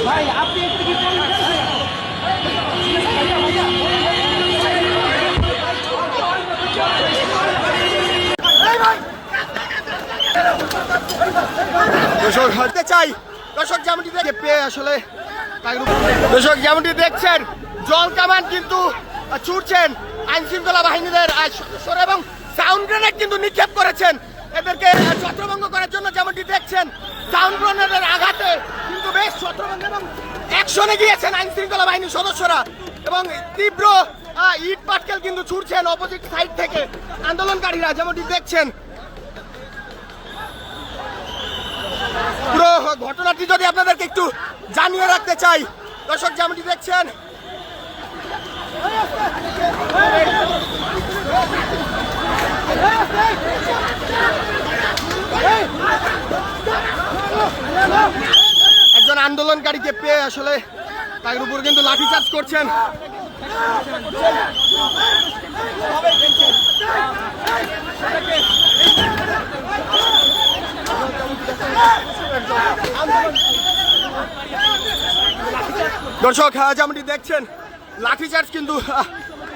ভাই আপনি একটু কি দর্শক হতে চাই, দর্শক যেমনটি দেখে পেয়ে আসলে দর্শক যেমনটি দেখছেন জল কামান কিন্তু ছুটছেন আইন শৃঙ্খলা বাহিনীদের সদস্যরা এবং সাউন্ড গ্রেনেড কিন্তু নিক্ষেপ করেছেন এদেরকে ছত্রভঙ্গ করার জন্য। যেমনটি দেখছেন সাউন্ড গ্রেনেডের আঘাতে কিন্তু বেশ ছত্রভঙ্গ এবং অ্যাকশনে গিয়েছেন আইন শৃঙ্খলা বাহিনীর সদস্যরা এবং তীব্র ইট পাটকেল কিন্তু ছুটছেন অপোজিট সাইড থেকে আন্দোলনকারীরা। যেমনটি দেখছেন পুরো ঘটনাটি যদি আপনাদেরকে একটু জানিয়ে রাখতে চাই, দর্শক যেমনটি দেখছেন একজন আন্দোলনকারীকে পেয়ে আসলে তার উপর কিন্তু লাঠিচার্জ করছেন। দর্শক যেমনটি দেখছেন লাঠিচার্জ কিন্তু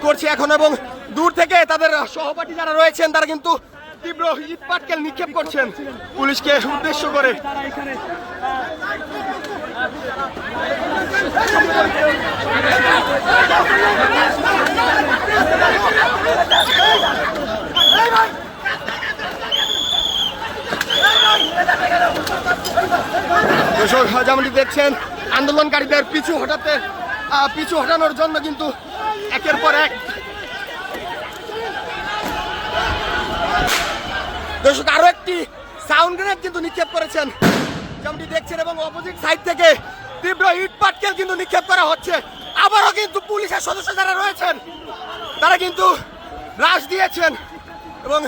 করছে এখন এবং দূর থেকে তাদের সহপাঠী যারা রয়েছেন তারা কিন্তু তীব্র ইট পাটকেল নিক্ষেপ করছেন পুলিশকে উদ্দেশ্য করে। দর্শক যেমনটি দেখছেন আন্দোলনকারীদের পিছু হটানোর জন্য কিন্তু একের পর এক দর্শক আরো একটি সাউন্ড গ্রেনেড কিন্তু নিক্ষেপ করেছেন যেমনটি দেখছেন এবং অপোজিট সাইড থেকে তীব্র ইট পাটকেল কিন্তু নিক্ষেপ করা হচ্ছে। আবারও কিন্তু পুলিশের সদস্য যারা রয়েছেন তারা কিন্তু রাশ দিয়েছেন এবং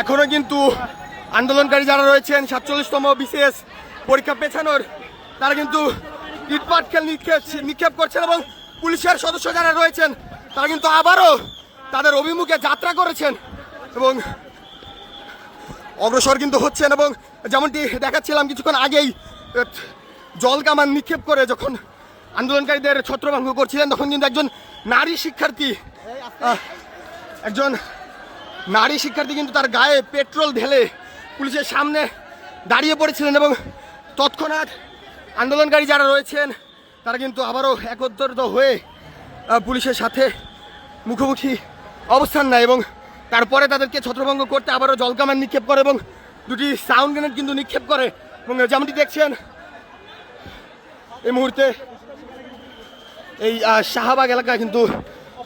এখনো কিন্তু আন্দোলনকারী যারা রয়েছেন 47তম বিসিএস পরীক্ষা পেছানোর তারা কিন্তু ইট পাটকেল নিক্ষেপ করছেন এবং পুলিশের সদস্য যারা রয়েছেন তারা কিন্তু আবারও তাদের অভিমুখে যাত্রা করেছেন এবং অগ্রসর কিন্তু হচ্ছেন এবং যেমনটি দেখাচ্ছিলাম কিছুক্ষণ আগেই জল কামান নিক্ষেপ করে যখন আন্দোলনকারীদের ছত্রভঙ্গ করছিলেন তখন কিন্তু একজন নারী শিক্ষার্থী কিন্তু তার গায়ে পেট্রোল ঢেলে পুলিশের সামনে দাঁড়িয়ে পড়েছিলেন এবং তৎক্ষণাৎ আন্দোলনকারী যারা রয়েছেন তারা কিন্তু আবারও একত্রিত হয়ে পুলিশের সাথে মুখোমুখি অবস্থান নেয় এবং তারপরে তাদেরকে ছত্রভঙ্গ করতে আবারও জলকামান নিক্ষেপ করে এবং দুটি সাউন্ড গ্রেনেড কিন্তু নিক্ষেপ করে এবং যেমনটি দেখছেন এই মুহূর্তে এই শাহবাগ এলাকা কিন্তু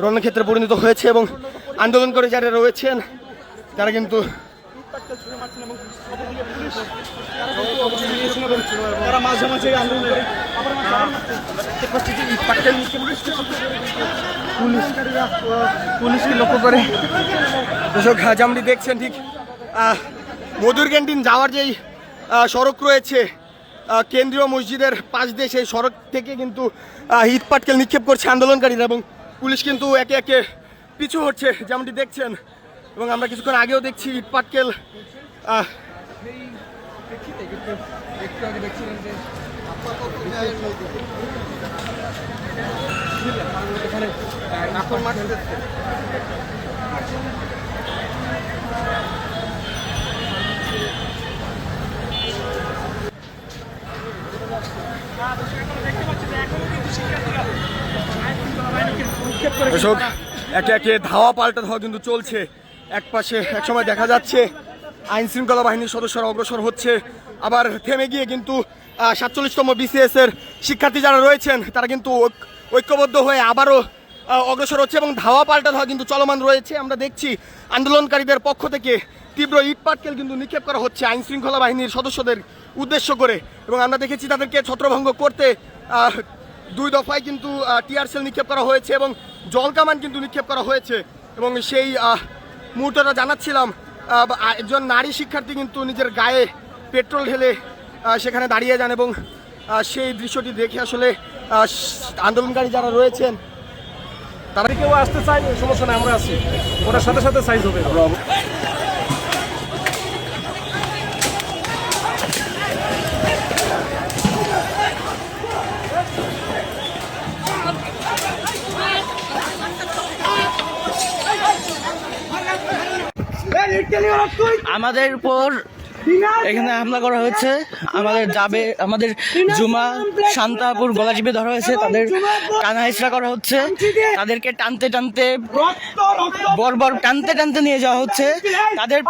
রণক্ষেত্রে পরিণত হয়েছে এবং আন্দোলনকারী যারা রয়েছেন তারা কিন্তু পুলিশকে লক্ষ্য করে দর্শক যেমনটি দেখছেন ঠিক মধুর ক্যান্টিন যাওয়ার যেই সড়ক রয়েছে কেন্দ্রীয় মসজিদের পাশ দিয়ে সেই সড়ক থেকে কিন্তু ইট পাটকেল নিক্ষেপ করছে আন্দোলনকারীরা এবং পুলিশ কিন্তু একে একে পিছু হচ্ছে যেমনটি দেখছেন এবং আমরা কিছুক্ষণ আগেও দেখছি ইট পাটকেল একে একে ধাওয়া পাল্টা ধাওয়া কিন্তু চলছে। এক পাশে একসময় দেখা যাচ্ছে আইন শৃঙ্খলা বাহিনীর সদস্যরা অগ্রসর হচ্ছে, আবার থেমে গিয়ে কিন্তু 47তম বিসিএস এর শিক্ষার্থী যারা রয়েছেন তারা কিন্তু ঐক্যবদ্ধ হয়ে আবারও অগ্রসর হচ্ছে এবং ধাওয়া পাল্টা ধাওয়া কিন্তু চলমান রয়েছে। আমরা দেখছি আন্দোলনকারীদের পক্ষ থেকে তীব্র ইট পাটকেল কিন্তু নিক্ষেপ করা হচ্ছে আইন শৃঙ্খলা বাহিনীর সদস্যদের উদ্দেশ্য করে এবং আমরা দেখেছি তাদেরকে ছত্রভঙ্গ করতে 2 দফায় কিন্তু টিয়ার সেল নিক্ষেপ করা হয়েছে এবং জলকামান কিন্তু নিক্ষেপ করা হয়েছে এবং সেই মুহূর্তটা জানাচ্ছিলাম একজন নারী শিক্ষার্থী কিন্তু নিজের গায়ে পেট্রোল ঢেলে সেখানে দাঁড়িয়ে যান এবং সেই দৃশ্যটি দেখে আসলে আন্দোলনকারী যারা রয়েছেন তারা কেউ আসতে চাই, সমস্যা নাই, আমরা আছি, ওটার সাথে সাথে সাইজ হবে। আমাদের উপর এখানে হামলা করা হয়েছে। আমাদের জুমা শান্তাপুর গলা চিপে ধরা হয়েছে, তাদের টানা হেঁচড়া করা হচ্ছে, তাদেরকে টানতে বর্বর টানতে নিয়ে যাওয়া হচ্ছে। তাদের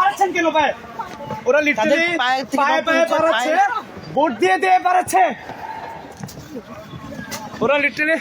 পায়ে থেকে ভোট দিয়ে পারাচ্ছে ওরা লিটারালি